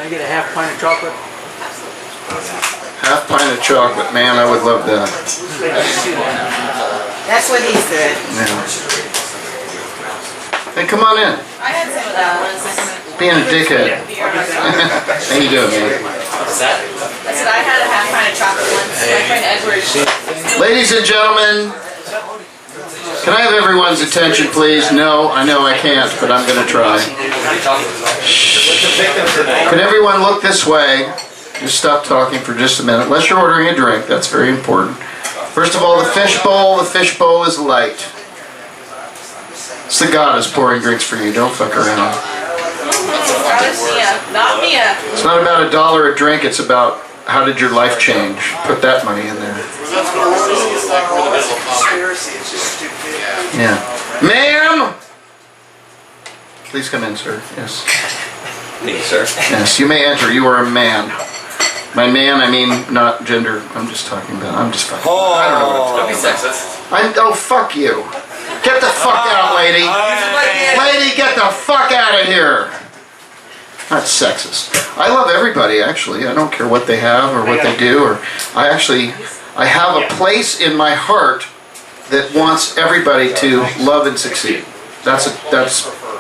I get a half pint of chocolate? Half pint of chocolate, man, I would love that. That's what he said. Yeah. Hey, come on in. I had some of that one. Being a dickhead. How you doing, man? I said I had a half pint of chocolate once. My friend Edward. Ladies and gentlemen, can I have everyone's attention, please? No, I know I can't, but I'm going to try. Could everyone look this way? Just stop talking for just a minute. Unless you're ordering a drink, that's very important. First of all, the fish bowl is light. It's the goddess pouring drinks for you. Don't fuck around. Not Mia. It's not about $1 a drink. It's about how did your life change. Put that money in there. Yeah. Ma'am! Please come in, sir. Yes. Me, sir. Yes, you may enter. You are a man. By man, I mean not gender. I'm just talking about. I'm just fucking. Oh, I don't know what don't be sexist. oh, fuck you. Get the fuck out, lady. Lady, get the fuck out of here. Not sexist. I love everybody, actually. I don't care what they have or what they do. Or I have a place in my heart that wants everybody to love and succeed. That's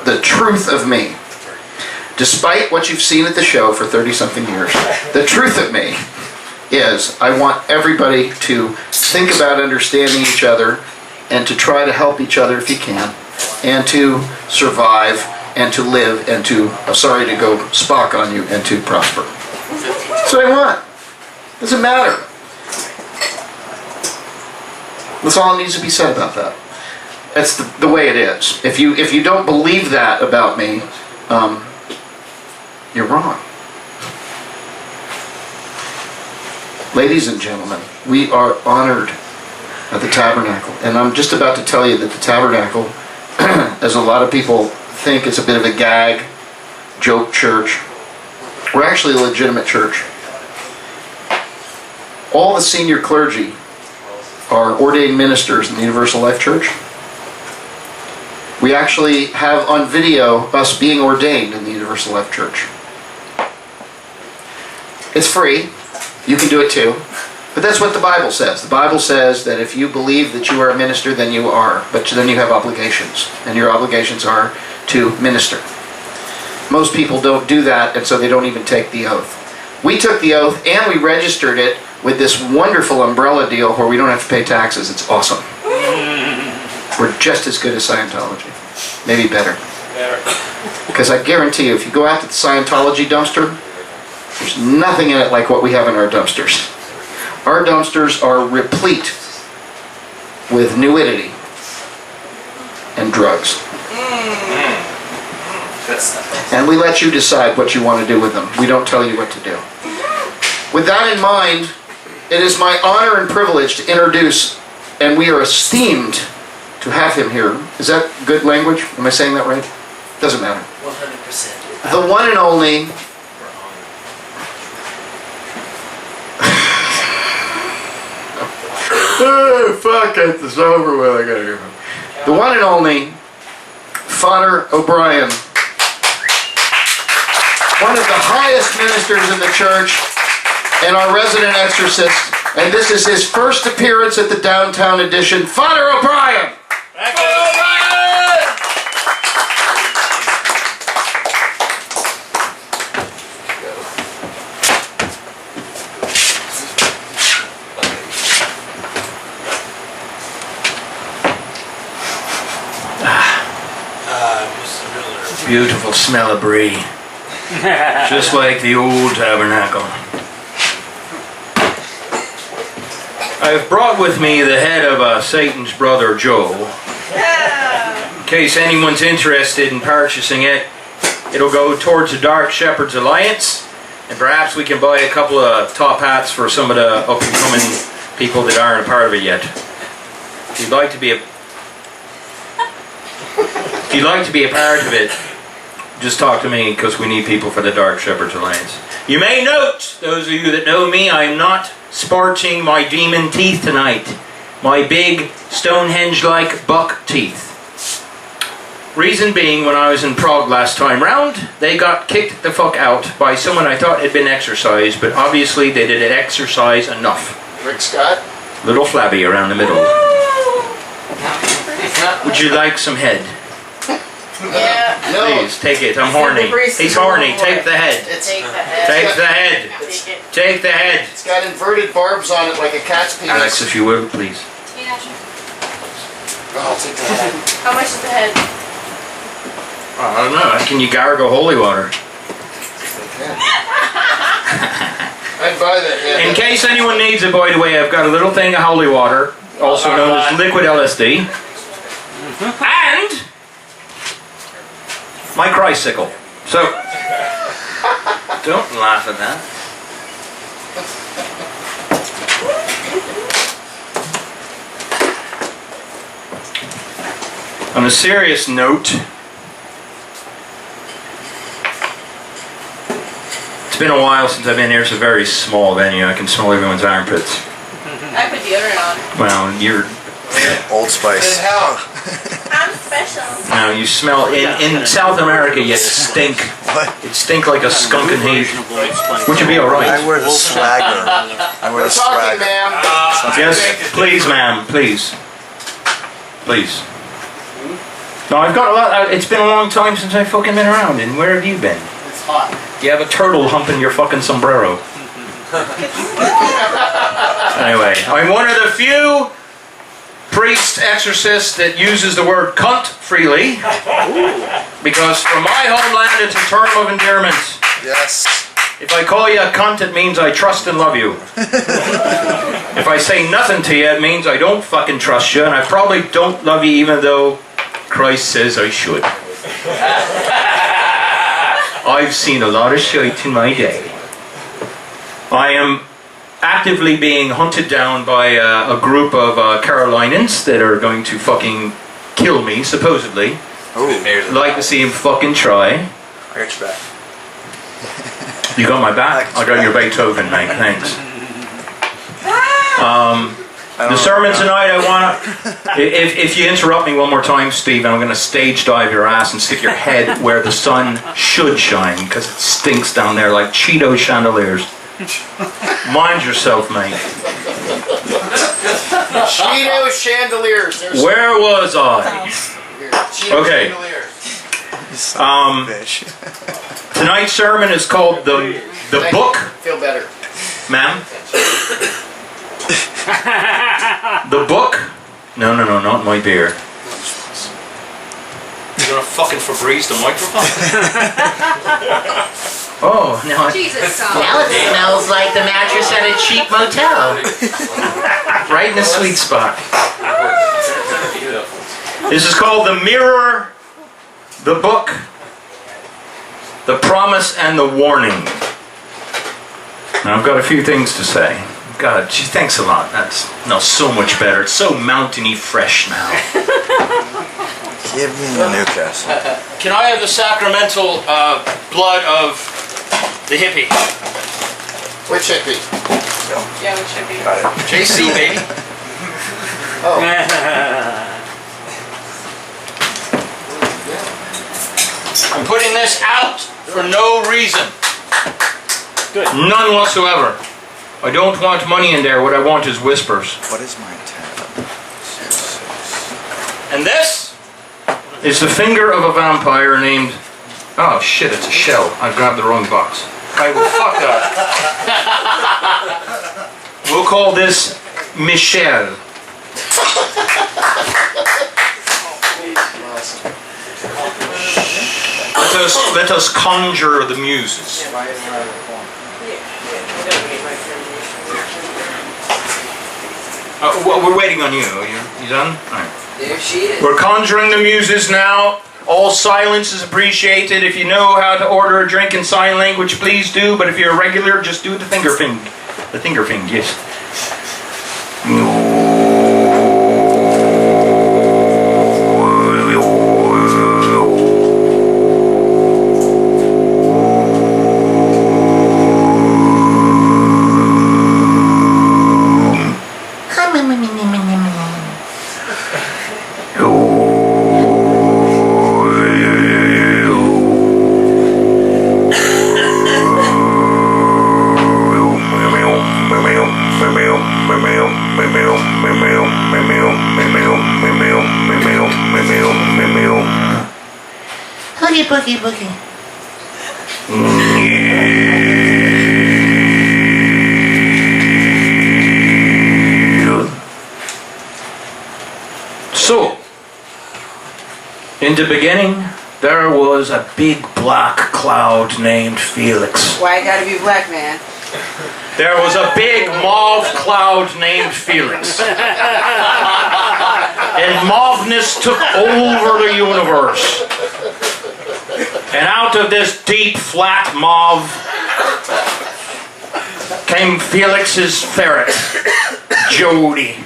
the truth of me. Despite what you've seen at the show for 30-something years, the truth of me is I want everybody to think about understanding each other and to try to help each other if you can, and to survive and to live and to, sorry to go Spock on you, and to prosper. That's what I want. Doesn't matter. That's all that needs to be said about that. That's the way it is. If you don't believe that about me, you're wrong. Ladies and gentlemen, we are honored at the Tabernacle. And I'm just about to tell you that the Tabernacle, as a lot of people think, it's a bit of a gag, joke church. We're actually a legitimate church. All the senior clergy are ordained ministers in the Universal Life Church. We actually have on video us being ordained in the Universal Life Church. It's free. You can do it too. But that's what the Bible says. The Bible says that if you believe that you are a minister, then you are. But then you have obligations. And your obligations are to minister. Most people don't do that, and so they don't even take the oath. We took the oath, and we registered it with this wonderful umbrella deal where we don't have to pay taxes. It's awesome. We're just as good as Scientology. Maybe better. Because I guarantee you, if you go out to the Scientology dumpster, there's nothing in it like what we have in our dumpsters. Our dumpsters are replete with nudity and drugs. And we let you decide what you want to do with them. We don't tell you what to do. With that in mind, it is my honor and privilege to introduce, and we are esteemed to have him here. Is that good language? Am I saying that right? Doesn't matter. 100%. The one and only oh, fuck it, it's over with, I gotta go. The one and only Fodder O'Brien. One of the highest ministers in the church and our resident exorcist. And this is his first appearance at the Downtown Edition. Fodder O'Brien! Beautiful smell of brie. Just like the old Tabernacle. I have brought with me the head of Satan's brother Joe. In case anyone's interested in purchasing it, it'll go towards the Dark Shepherd's Alliance, and perhaps we can buy a couple of top hats for some of the up-and-coming people that aren't a part of it yet. If you'd like to be a part of it, just talk to me, because we need people for the Dark Shepherd's Alliance. You may note, those of you that know me, I am not sporting my demon teeth tonight. My big Stonehenge-like buck teeth. Reason being, when I was in Prague last time round, they got kicked the fuck out by someone I thought had been exercised, but obviously they didn't exercise enough. Rick Scott? Little flabby around the middle. Would you like some head? Yeah. No. Please, take it. I'm horny. He's horny. Take the head. Take the head. Take the head. Take it. Take the head. It's got inverted barbs on it like a cat's penis. Alex, if you will, please. Yeah, sure. Oh, I'll take the head. How much is the head? I don't know. Can you gargle holy water? I'd buy that head. In case anyone needs it, by the way, I've got a little thing of holy water, also known as liquid LSD, and my tricycle. So, don't laugh at that. On a serious note, it's been a while since I've been here. It's a very small venue. I can smell everyone's armpits. I put deodorant on. Well, you're... Old Spice. And how? I'm special. No, you smell... In South America, you stink. What? You stink like a skunk in heat. Which would be alright. I wear the swagger. I wear We're the talking, swagger. ma'am. Yes, please, ma'am, please. Please. No, I've got a lot... It's been a long time since I've fucking been around, and where have you been? It's hot. You have a turtle humping your fucking sombrero. Anyway, I'm one of the few priest exorcists that uses the word cunt freely. Because from my homeland, it's a term of endearment. Yes. If I call you a cunt, it means I trust and love you. If I say nothing to you, it means I don't fucking trust you, and I probably don't love you even though Christ says I should. I've seen a lot of shit in my day. I am actively being hunted down by a group of Carolinians that are going to fucking kill me, supposedly. Ooh. Like to see him fucking try. I got your back. You got my back? I got your Beethoven, mate. Thanks. The sermon tonight, I want to... If you interrupt me one more time, Steve, I'm going to stage dive your ass and stick your head where the sun should shine, because it stinks down there like Cheeto chandeliers. Mind yourself, mate. Cheeto chandeliers. There's Where was I? Cheeto Okay. chandeliers. Bitch. Tonight's sermon is called the Thank book, you. Feel better. ma'am. The book? No, not my beer. You gonna fucking Febreze the microphone? Oh, now Jesus, Tom. Now it smells like the mattress at a cheap motel. right in the sweet spot. This is called The Mirror, the Book, The Promise, and the Warning. Now I've got a few things to say. God, gee, thanks a lot. That smells so much better. It's so mountainy fresh now. Give me the Newcastle. Can I have the sacramental blood of the hippie? Which hippie? Yeah, which should be. Got it. JC, baby. Oh. I'm putting this out for no reason. Good. None whatsoever. I don't want money in there. What I want is whispers. What is my tab? And this is the finger of a vampire named... Oh shit, it's a shell. I grabbed the wrong box. I will fuck that. We'll call this Michelle. Let us conjure the muses. We're waiting on you. You done? All right. There she is. We're conjuring the muses now. All silence is appreciated. If you know how to order a drink in sign language, please do. But if you're a regular, just do the finger thing. The finger thing, yes. Boogie, boogie, boogie. So, in the beginning, there was a big black cloud named Felix. Why it gotta be black, man? There was a big mauve cloud named Felix. And mauveness took over the universe. And out of this deep, flat mauve came Felix's ferret, Jody.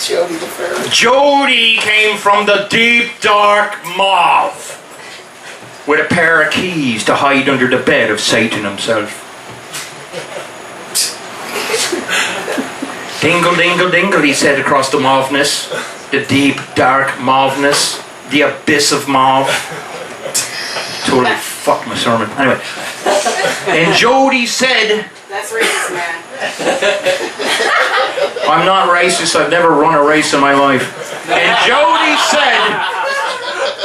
Jody the ferret. Jody came from the deep, dark mauve with a pair of keys to hide under the bed of Satan himself. Dingle, dingle, dingle, he said across the mauveness, the deep, dark mauveness, the abyss of mauve. Totally fucked my sermon. Anyway, and Jody said, That's racist, man. I'm not racist, I've never run a race in my life. And Jody said,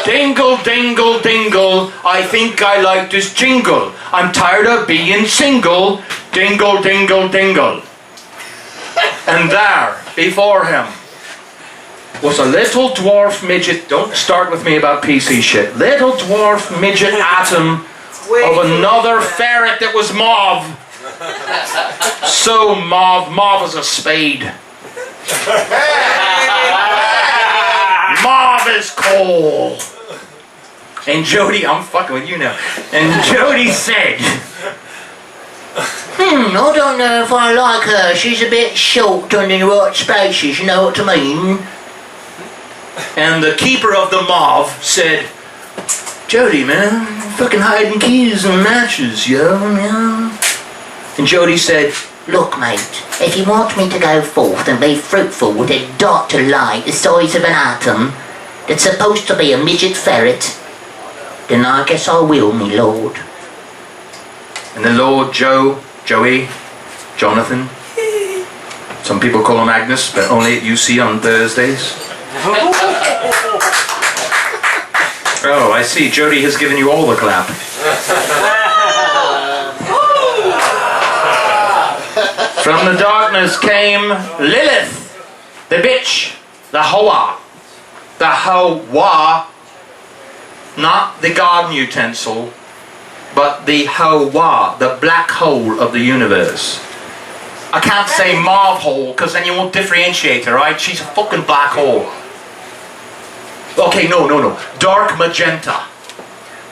dingle, dingle, dingle, I think I like this jingle. I'm tired of being single. Dingle, dingle, dingle. And there, before him, was a little dwarf midget, don't start with me about PC shit, little dwarf midget atom of another ferret that was mauve. So mauve, mauve as a spade. Mauve is coal. And Jody, I'm fucking with you now. And Jody said, I don't know if I like her. She's a bit short on the right spaces, you know what I mean? and the keeper of the mauve said, Jody, man, fucking hiding keys and matches, yo, man. And Jody said, Look, mate, if you want me to go forth and be fruitful with a dot of light the size of an atom that's supposed to be a midget ferret, then I guess I will, me lord. and the Lord Joey, Jonathan, some people call him Agnes, but only at UC on Thursdays. Oh, I see. Jody has given you all the clap. From the darkness came Lilith, the bitch, the Hoa. The Hoa, not the garden utensil, but the Hoa, the black hole of the universe. I can't say mauve hole because then you won't differentiate her, right? She's a fucking black hole. Okay, no. Dark magenta.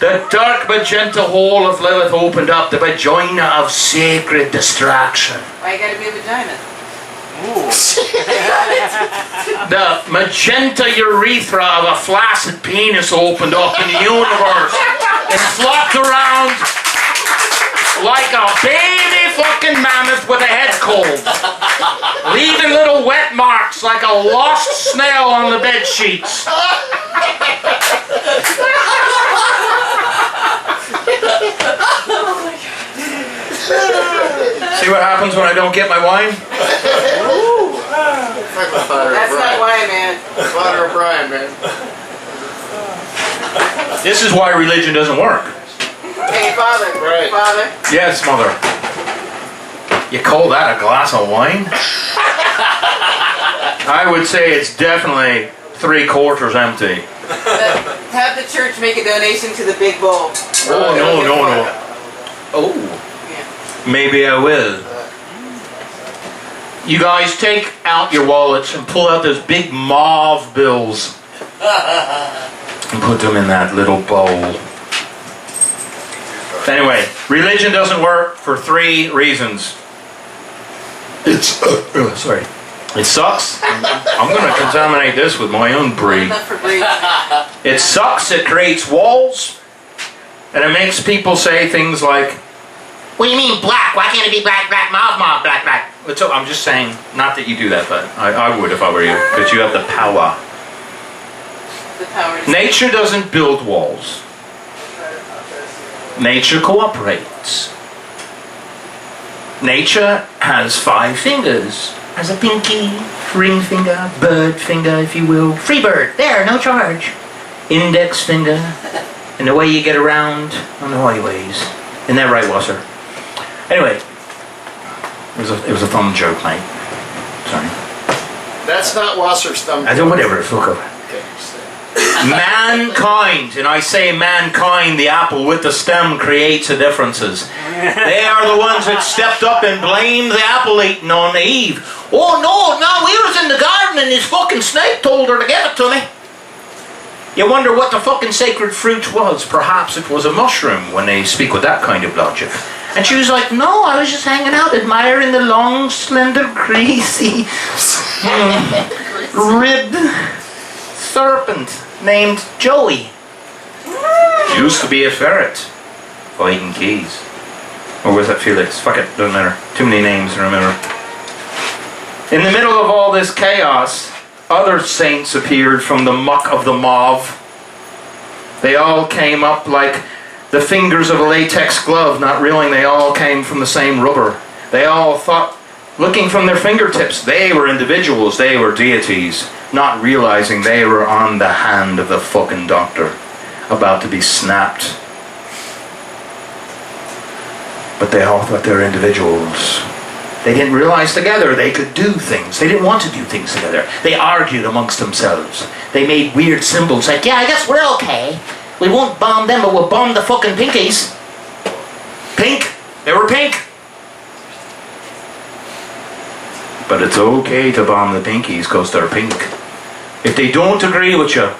The dark magenta hole of Lilith opened up, the vagina of sacred distraction. Why you gotta be a vagina? The magenta urethra of a flaccid penis opened up in the universe and flopped around like a baby fucking mammoth with a head cold, leaving little wet marks like a lost snail on the bed sheets. See what happens when I don't get my wine? That's not why, man. Fodder O'Brien, man. This is why religion doesn't work. Hey, Father. Right. Father. Yes, mother. You call that a glass of wine? I would say it's definitely 3/4 empty. Have the church make a donation to the big bowl. Oh, no. Oh, Yeah. maybe I will. You guys take out your wallets and pull out those big mauve bills and put them in that little bowl. Anyway, religion doesn't work for 3 reasons. Sorry. It sucks. I'm going to contaminate this with my own brie. Enough for breathing. It sucks, it creates walls, and it makes people say things like, What do you mean black? Why can't it be black, black, mauve, mauve, black, black? I'm just saying, not that you do that, but I would if I were you, because you have the power. The power to Nature doesn't build walls. Nature cooperates. Nature has 5 fingers. Has a pinky, ring finger, bird finger, if you will. Free bird, there, no charge. Index finger, And the way you get around on the highways. Isn't that right, Wasser? Anyway, it was a thumb joke, mate. Sorry. That's not Wasser's thumb. I don't, whatever, fuck up. Mankind, and I say mankind, the apple with the stem creates the differences. They are the ones that stepped up and blamed the apple eating on Eve. Oh no, we was in the garden and this fucking snake told her to give it to me. You wonder what the fucking sacred fruit was. Perhaps it was a mushroom when they speak with that kind of logic. And she was like, no, I was just hanging out admiring the long, slender, greasy, ribbed serpent named Joey. Used to be a ferret. Hiding keys. Or was that Felix? Fuck it, doesn't matter. Too many names to remember. In the middle of all this chaos, other saints appeared from the muck of the mauve. They all came up like the fingers of a latex glove, not realizing they all came from the same rubber. They all thought, looking from their fingertips, they were individuals, they were deities, not realizing they were on the hand of the fucking doctor, about to be snapped. But they all thought they were individuals. They didn't realize together they could do things. They didn't want to do things together. They argued amongst themselves. They made weird symbols like, yeah, I guess we're okay. We won't bomb them, but we'll bomb the fucking pinkies. Pink. They were pink. But it's okay to bomb the pinkies because they're pink. If they don't agree with you,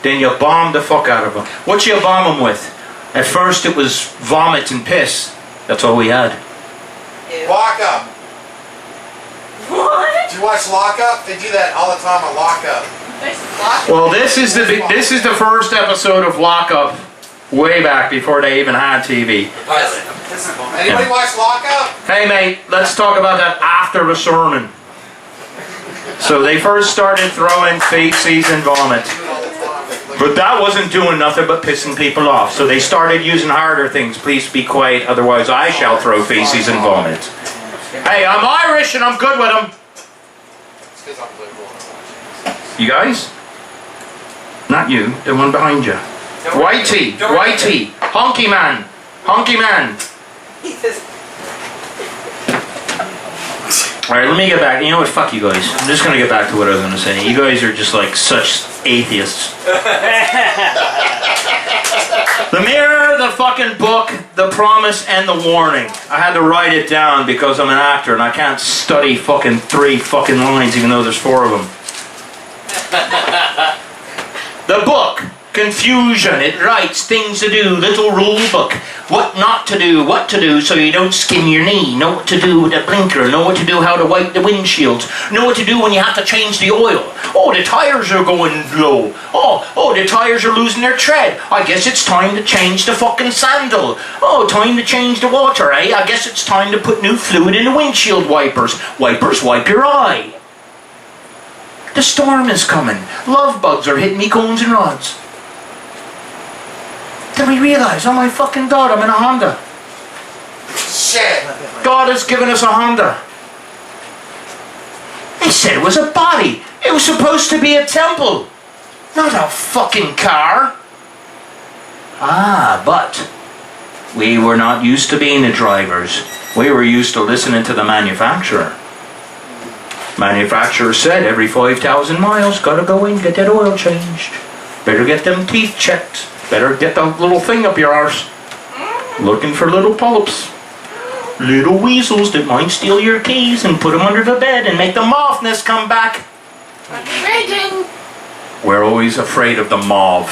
then you bomb the fuck out of them. What you bomb them with? At first it was vomit and piss. That's all we had. Lock Up. What? Did you watch Lock Up? They do that all the time on Lock Up. Well, this is the first episode of Lock Up, way back before they even had TV. Anybody watch Lock Up? Hey mate, let's talk about that after the sermon. So they first started throwing feces and vomit. But that wasn't doing nothing but pissing people off. So they started using harder things. Please be quiet, otherwise I shall throw feces and vomit. Hey, I'm Irish and I'm good with them. You guys? Not you, the one behind you. Whitey, honky man. Alright, let me get back. You know what? Fuck you guys. I'm just gonna get back to what I was gonna say. You guys are just like such atheists. The mirror, the fucking book, the promise, and the warning. I had to write it down because I'm an actor and I can't study fucking 3 fucking lines even though there's 4 of them. The book. Confusion. It writes things to do, little rule book. What not to do, what to do so you don't skin your knee. Know what to do with the blinker. Know what to do how to wipe the windshields. Know what to do when you have to change the oil. Oh, the tires are going low. Oh, the tires are losing their tread. I guess it's time to change the fucking sandal. Oh, time to change the water, eh? I guess it's time to put new fluid in the windshield wipers. Wipers, wipe your eye. The storm is coming. Love bugs are hitting me cones and rods. Then we realize, oh my fucking God, I'm in a Honda. Shit. God has given us a Honda. They said it was a body. It was supposed to be a temple. Not a fucking car. Ah, but we were not used to being the drivers. We were used to listening to the manufacturer. Manufacturer said every 5,000 miles, gotta go in, get that oil changed. Better get them teeth checked. Better get the little thing up your arse. Looking for little polyps. Little weasels that might steal your keys and put them under the bed and make the moths come back. We're always afraid of the mauve.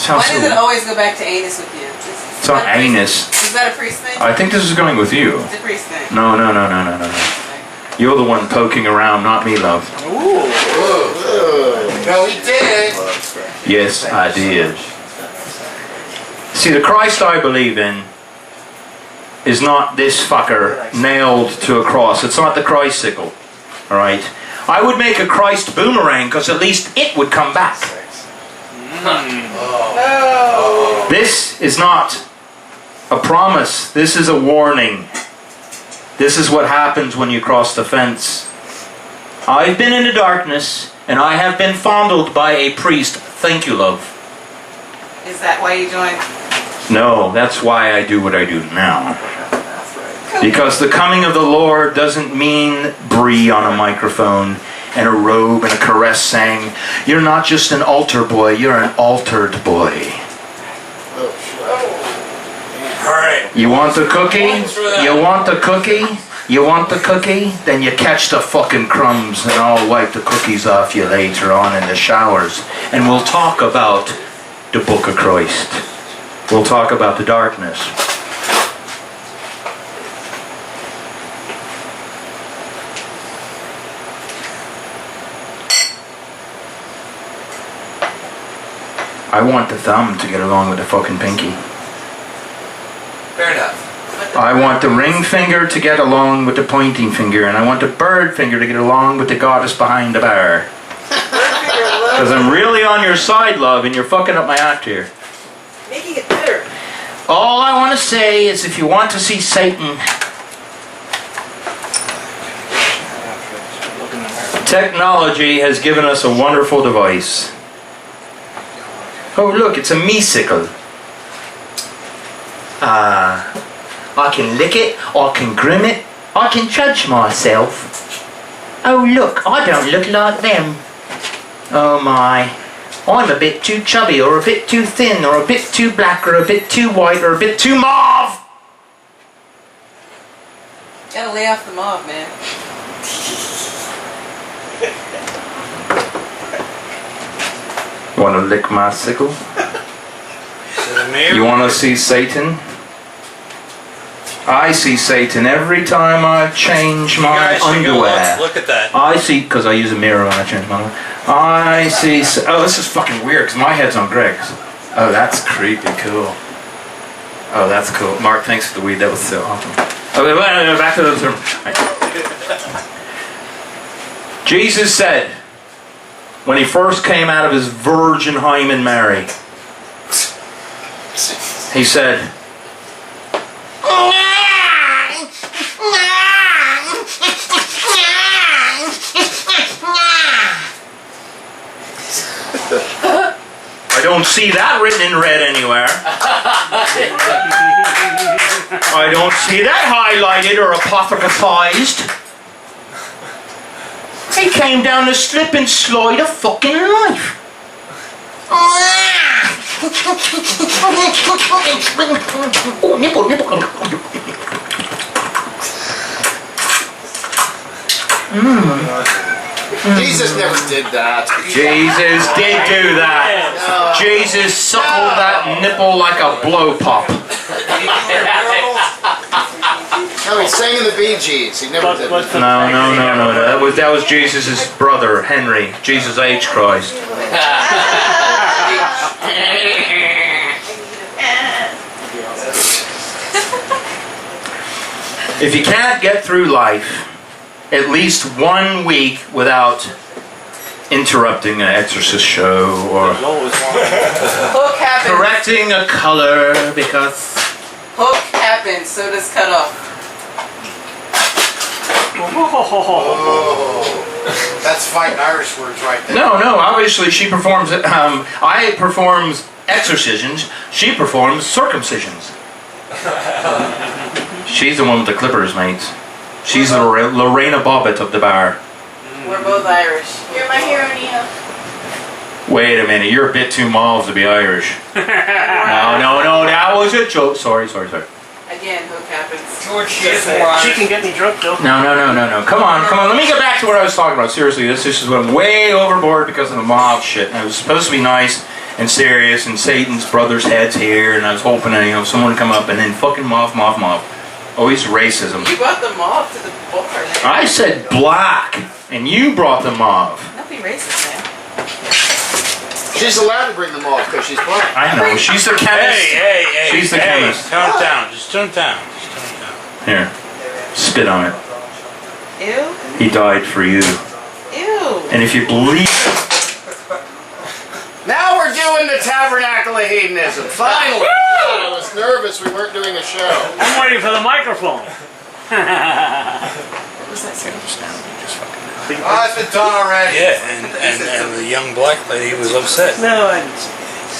Why does it always go back to anus with you? It's not anus. Is that a priest thing? I think this is going with you. It's a priest thing. No. You're the one poking around, not me, love. No, he did. Yes, I did. See, the Christ I believe in is not this fucker nailed to a cross. It's not the Christ-sicle. Alright? I would make a Christ boomerang because at least it would come back. This is not a promise. This is a warning. This is what happens when you cross the fence. I've been in the darkness and I have been fondled by a priest. Thank you, love. Is that why you joined? No, that's why I do what I do now. Because the coming of the Lord doesn't mean Bree on a microphone and a robe and a caress saying, "You're not just an altar boy, you're an altered boy." Alright. You want the cookie? You want the cookie? You want the cookie? Then you catch the fucking crumbs and I'll wipe the cookies off you later on in the showers. And we'll talk about the Book of Christ. We'll talk about the darkness. I want the thumb to get along with the fucking pinky. Fair enough. I want the ring finger to get along with the pointing finger, and I want the bird finger to get along with the goddess behind the bar. Because I'm really on your side, love, and you're fucking up my act here. Making it better. All I want to say is if you want to see Satan, technology has given us a wonderful device. Oh look, it's a me-sickle. I can lick it, I can grim it, I can judge myself. Oh look, I don't look like them. Oh my, I'm a bit too chubby, or a bit too thin, or a bit too black, or a bit too white, or a bit too mauve. Gotta lay off the mauve, man. Wanna lick my sickle? You wanna see Satan? I see Satan every time I change my underwear. Look at that. I see, because I use a mirror when I change my underwear. I see, oh, this is fucking weird, because my head's on Greg's. Oh, that's creepy cool. Oh, that's cool. Mark, thanks for the weed, that was so awesome. Okay, back to the term. Jesus said, when he first came out of his virgin hymen Mary, he said, I don't see that written in red anywhere. I don't see that highlighted or apotheosized. He came down the slip and slide of fucking life. Oh, nipple, nipple. Jesus never did that. Jesus did do that. Jesus suckled that nipple like a blow pop. No, he sang in the Bee Gees. He never did that. No. That was Jesus' brother, Henry. Jesus H. Christ. If you can't get through life at least 1 week without interrupting an exorcist show or Hook happens. correcting a color because Hook happens, so does cut off. That's fighting Irish words right there. no, obviously she performs I performs exorcisms, she performs circumcisions. She's the one with the clippers, mates. She's the Lorena Bobbitt of the bar. We're both Irish. You're my hero, Nina. Wait a minute, you're a bit too mauve to be Irish. No, that was a joke. Sorry. Again, hook happens. George, she is more She can get me drunk though. No. Come on. Let me get back to what I was talking about. Seriously, this is went way overboard because of the mob shit. And it was supposed to be nice and serious, and Satan's brother's head's here, and I was hoping someone would come up and then fucking mob. Always racism. You brought the mauve to the bar, man. I said black, and you brought the mauve. Don't be racist, man. She's allowed to bring them off because she's black. I know, she's the chemist. Hey, She's the chemist. Tone it down. Just tone it down. Here, spit on it. Ew. He died for you. Ew. And if you believe... Now we're doing the Tabernacle of Hedonism. Finally. God, I was nervous we weren't doing a show. I'm waiting for the microphone. Oh, it's been done already. Yeah, and the young black lady was upset. No, I didn't.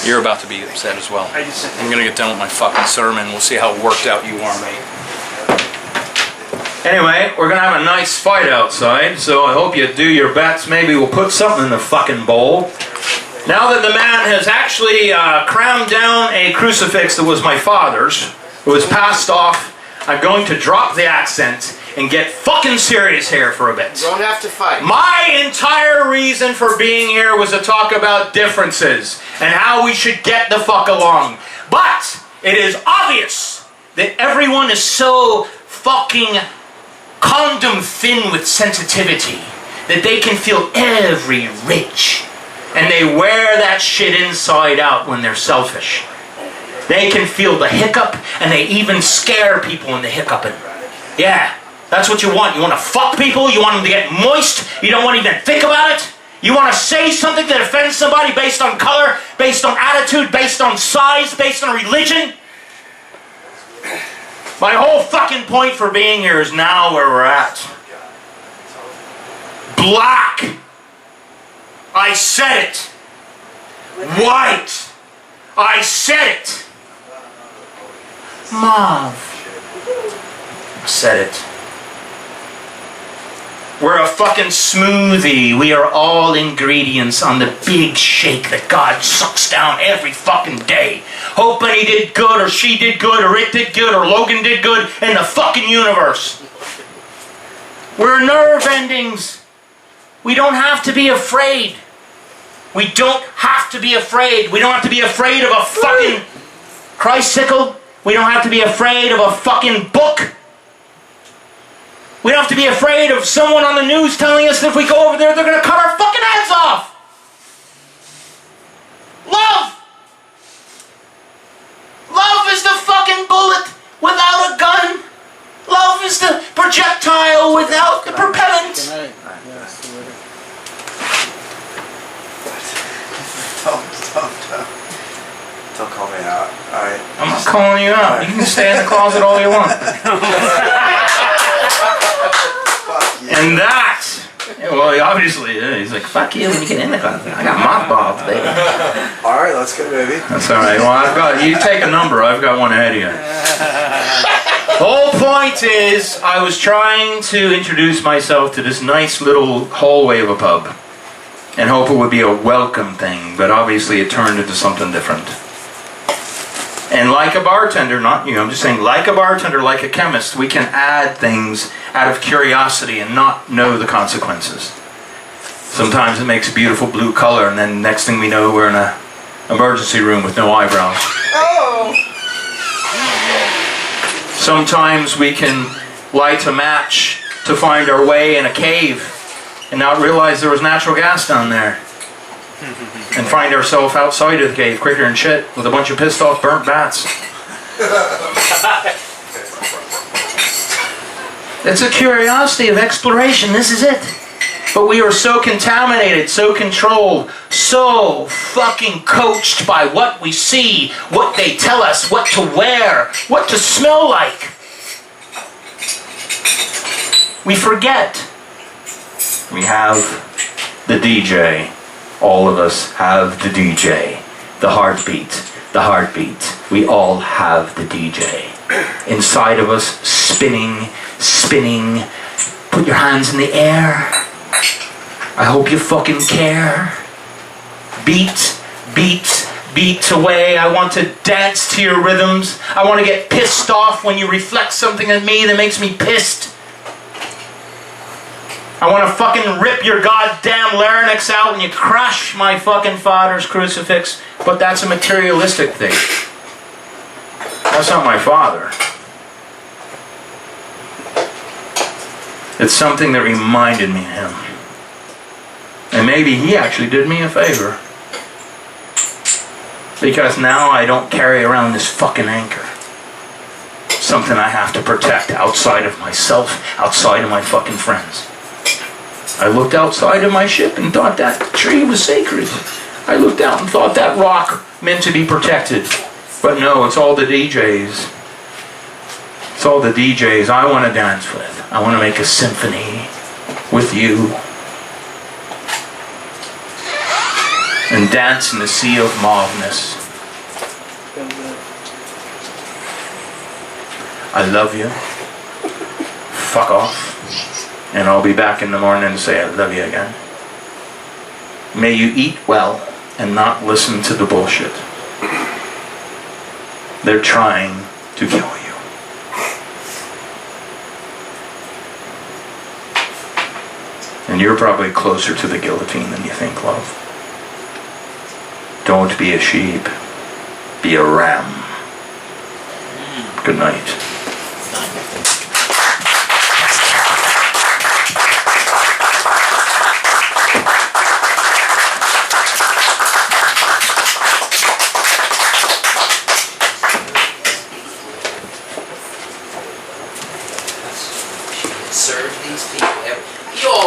You're about to be upset as well. I just I'm gonna get done with my fucking sermon. We'll see how worked out you are, mate. Anyway, we're gonna have a nice fight outside, so I hope you do your bets. Maybe we'll put something in the fucking bowl. Now that the man has actually crammed down a crucifix that was my father's, it was passed off, I'm going to drop the accent and get fucking serious here for a bit. Don't have to fight. My entire reason for being here was to talk about differences and how we should get the fuck along. But it is obvious that everyone is so fucking condom thin with sensitivity that they can feel every ridge. And they wear that shit inside out when they're selfish. They can feel the hiccup, and they even scare people in the hiccuping. Yeah, that's what you want. You want to fuck people, you want them to get moist, you don't want to even think about it. You want to say something that offends somebody based on color, based on attitude, based on size, based on religion. My whole fucking point for being here is now where we're at. Black. I said it. White. I said it. Mauve. I said it. We're a fucking smoothie. We are all ingredients on the big shake that God sucks down every fucking day. Hoping he did good, or she did good, or it did good, or Logan did good in the fucking universe. We're nerve endings. We don't have to be afraid. We don't have to be afraid. We don't have to be afraid of a fucking Christ-sicle. We don't have to be afraid of a fucking book. We don't have to be afraid of someone on the news telling us that if we go over there, they're going to cut our fucking heads off. Love. Love is the fucking bullet without a gun. Love is the projectile without the propellant. Don't call me out. Alright. I'm not calling you out. You can stay in the closet all you want. And that, well, he obviously, he's like, fuck you when you get in the closet. I got mothballs, baby. Alright, let's go, baby. That's alright. Well, you take a number. I've got one ahead of you. The whole point is, I was trying to introduce myself to this nice little hallway of a pub and hope it would be a welcome thing, but obviously it turned into something different. And like a bartender, not you, I'm just saying, like a bartender, like a chemist, we can add things out of curiosity and not know the consequences. Sometimes it makes a beautiful blue color, and then next thing we know, we're in an emergency room with no eyebrows. Oh! Sometimes we can light a match to find our way in a cave and not realize there was natural gas down there. And find ourselves outside of the cave quicker than shit with a bunch of pissed off burnt bats. It's a curiosity of exploration, this is it. But we are so contaminated, so controlled, so fucking coached by what we see, what they tell us, what to wear, what to smell like. We forget. We have the DJ. All of us have the DJ. The heartbeat. The heartbeat. We all have the DJ. Inside of us, spinning, spinning. Put your hands in the air. I hope you fucking care. Beat, beat, beat away. I want to dance to your rhythms. I want to get pissed off when you reflect something at me that makes me pissed. I want to fucking rip your goddamn larynx out when you crush my fucking father's crucifix. But that's a materialistic thing. That's not my father. It's something that reminded me of him. And maybe he actually did me a favor. Because now I don't carry around this fucking anchor. Something I have to protect outside of myself, outside of my fucking friends. I looked outside of my ship and thought that tree was sacred. I looked out and thought that rock meant to be protected. But no, it's all the DJs. It's all the DJs I want to dance with. I want to make a symphony with you. and dance in the sea of mauveness. I love you. Fuck off. And I'll be back in the morning and say I love you again. May you eat well and not listen to the bullshit. They're trying to kill you. And you're probably closer to the guillotine than you think, love. Don't be a sheep. Be a ram. Good night. Serve these people.